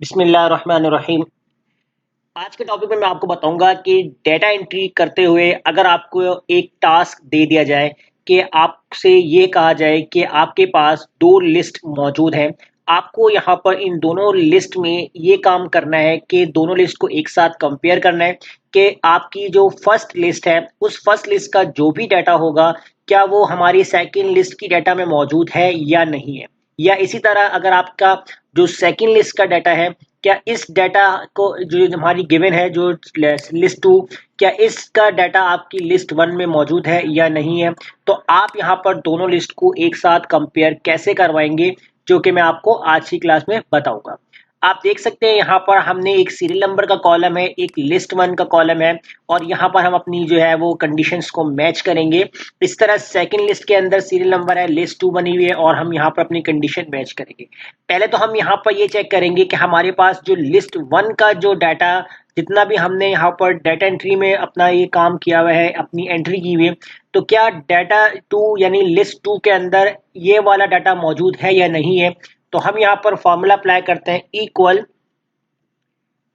बिस्मिल्लाहिर्रहमानिर्रहीम। आज के टॉपिक में मैं आपको बताऊंगा कि डेटा एंट्री करते हुए अगर आपको एक टास्क दे दिया जाए कि आपसे ये कहा जाए कि आपके पास दो लिस्ट मौजूद हैं। आपको यहाँ पर इन दोनों लिस्ट में ये काम करना है कि दोनों लिस्ट को एक साथ कंपेयर करना है कि आपकी जो फर्स्ट लिस्ट है उस फर्स्ट लिस्ट का जो भी डाटा होगा क्या वो हमारी सेकंड लिस्ट की डाटा में मौजूद है या नहीं है। या इसी तरह अगर आपका जो सेकंड लिस्ट का डाटा है क्या इस डाटा को जो हमारी गिवन है जो लिस्ट टू क्या इसका डाटा आपकी लिस्ट वन में मौजूद है या नहीं है। तो आप यहाँ पर दोनों लिस्ट को एक साथ कंपेयर कैसे करवाएंगे जो कि मैं आपको आज की क्लास में बताऊंगा। आप देख सकते हैं यहाँ पर हमने एक सीरियल नंबर का कॉलम है, एक लिस्ट वन का कॉलम है और यहाँ पर हम अपनी जो है वो कंडीशंस को मैच करेंगे। इस तरह सेकंड लिस्ट के अंदर सीरियल नंबर है, लिस्ट टू बनी हुई है और हम यहाँ पर अपनी कंडीशन मैच करेंगे। पहले तो हम यहाँ पर ये चेक करेंगे कि हमारे पास जो लिस्ट वन का जो डाटा जितना भी हमने यहाँ पर डाटा एंट्री में अपना ये काम किया हुआ है, अपनी एंट्री की हुई है, तो क्या डाटा टू यानी लिस्ट टू के अंदर ये वाला डाटा मौजूद है या नहीं है। तो हम यहाँ पर फॉर्मूला अप्लाई करते हैं, इक्वल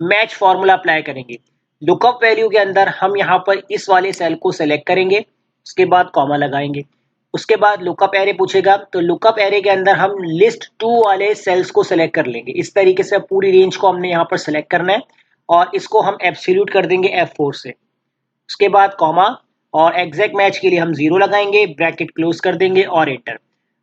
मैच फॉर्मूला अप्लाई करेंगे। लुकअप वैल्यू के अंदर हम यहाँ पर इस वाले सेल को सेलेक्ट करेंगे, उसके बाद कॉमा लगाएंगे, उसके बाद लुकअप एरे पूछेगा तो लुकअप एरे के अंदर हम लिस्ट टू वाले सेल्स को सेलेक्ट कर लेंगे। इस तरीके से पूरी रेंज को हमने यहाँ पर सेलेक्ट करना है और इसको हम एब्सोल्यूट कर देंगे F4 से। उसके बाद कॉमा और एग्जैक्ट मैच के लिए हम 0 लगाएंगे, ब्रैकेट क्लोज कर देंगे और एंटर।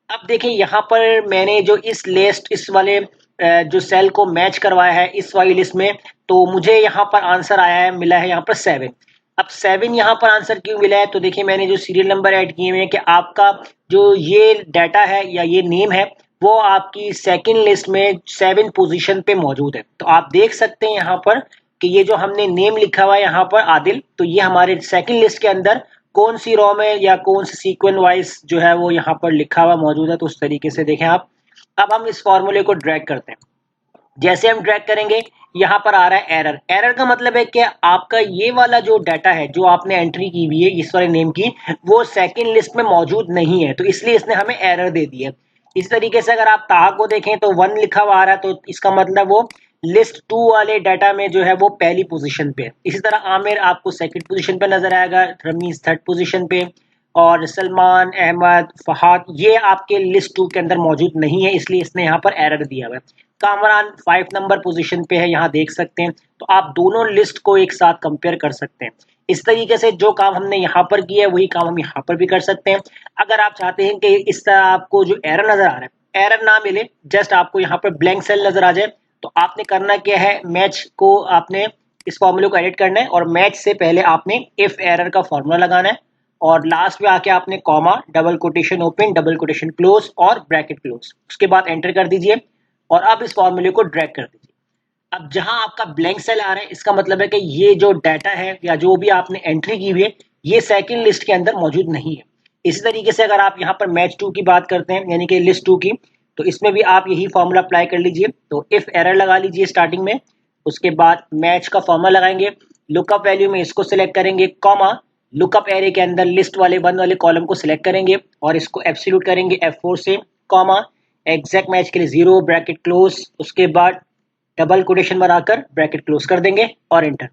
अब देखिए यहाँ पर मैंने जो इस वाले जो सेल को मैच करवाया है इस वाली लिस्ट में, तो मुझे यहाँ पर आंसर आया है, मिला है यहाँ पर 7। अब 7 यहाँ पर आंसर क्यों मिला है, तो देखिए मैंने जो सीरियल नंबर ऐड किए हुए हैं कि आपका जो ये डाटा है या ये नेम है वो आपकी सेकंड लिस्ट में 7 पोजीशन पे मौजूद है। तो आप देख सकते हैं यहाँ पर कि ये जो हमने नेम लिखा हुआ है यहाँ पर आदिल, तो ये हमारे सेकंड लिस्ट के अंदर कौन सी रो में या कौन सी सीक्वेंस वाइज जो है वो यहाँ पर लिखा हुआ मौजूद है। तो उस तरीके से देखें आप। अब हम इस फॉर्मूले को ड्रैग करते हैं, जैसे हम ड्रैग करेंगे यहाँ पर आ रहा है एरर। एरर का मतलब है कि आपका ये वाला जो डाटा है जो आपने एंट्री की हुई है इस वाले नेम की वो सेकंड लिस्ट में मौजूद नहीं है, तो इसलिए इसने हमें एरर दे दी है। इस तरीके से अगर आप ताहा को देखें तो 1 लिखा हुआ आ रहा है, तो इसका मतलब वो लिस्ट टू वाले डाटा में जो है वो पहली पोजीशन पे है। इसी तरह आमिर आपको सेकंड पोजीशन पे नजर आएगा, रमीज थर्ड पोजीशन पे और सलमान, अहमद, फहाद ये आपके लिस्ट टू के अंदर मौजूद नहीं है, इसलिए इसने यहाँ पर एरर दिया हुआ है। कामरान 5 नंबर पोजीशन पे है, यहाँ देख सकते हैं। तो आप दोनों लिस्ट को एक साथ कंपेयर कर सकते हैं। इस तरीके से जो काम हमने यहाँ पर किया है वही काम हम यहाँ पर भी कर सकते हैं। अगर आप चाहते हैं कि इस तरह आपको जो एरर नजर आ रहा है एरर ना मिले, जस्ट आपको यहाँ पर ब्लैंक सेल नजर आ जाए, तो आपने करना क्या है, मैच को आपने इस फॉर्मूले को एडिट करना है और मैच से पहले आपने इफ एरर का फॉर्मूला लगाना है और लास्ट में आके आपने comma, double quotation open, double quotation close और ब्रैकेट क्लोज, उसके बाद एंटर कर दीजिए और अब इस फॉर्मूले को ड्रैग कर दीजिए। अब जहां आपका ब्लैंक सेल आ रहा है इसका मतलब है कि ये जो डाटा है या जो भी आपने एंट्री की हुई है ये सेकंड लिस्ट के अंदर मौजूद नहीं है। इसी तरीके से अगर आप यहाँ पर मैच टू की बात करते हैं यानी कि लिस्ट टू की, तो इसमें भी आप यही फॉर्मूला अप्लाई कर लीजिए। तो इफ एरर लगा लीजिए स्टार्टिंग में, उसके बाद मैच का फॉर्मूला लगाएंगे, लुकअप वैल्यू में इसको सिलेक्ट करेंगे, कॉमा लुकअप एरे के अंदर लिस्ट वाले वन वाले कॉलम को सिलेक्ट करेंगे और इसको एब्सोल्यूट करेंगे F4 से, कॉमा एग्जैक्ट मैच के लिए 0, ब्रैकेट क्लोज, उसके बाद डबल कोटेशन बनाकर ब्रैकेट क्लोज कर देंगे और एंटर।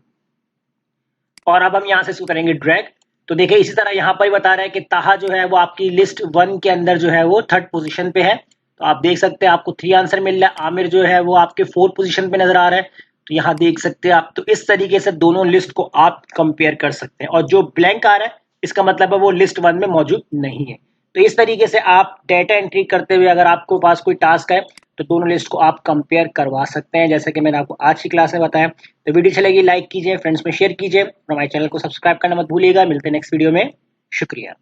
और अब हम यहाँ से करेंगे ड्रैग। तो देखिए इसी तरह यहाँ पर ही बता रहा है कि ताहा जो है वो आपकी लिस्ट वन के अंदर जो है वो थर्ड पोजीशन पे है। तो आप देख सकते हैं आपको 3 आंसर मिल रहा है। आमिर जो है वो आपके फोर्थ पोजीशन पे नजर आ रहा है, तो यहाँ देख सकते हैं आप। तो इस तरीके से दोनों लिस्ट को आप कंपेयर कर सकते हैं और जो ब्लैंक आ रहा है इसका मतलब है वो लिस्ट वन में मौजूद नहीं है। तो इस तरीके से आप डेटा एंट्री करते हुए अगर आपको पास कोई टास्क है तो दोनों लिस्ट को आप कंपेयर करवा सकते हैं, जैसे कि मैंने आपको आज की क्लास में बताया। तो वीडियो चलेगी लाइक कीजिए, फ्रेंड्स में शेयर कीजिए और हमारे चैनल को सब्सक्राइब करना मत भूलिएगा। मिलते हैं नेक्स्ट वीडियो में, शुक्रिया।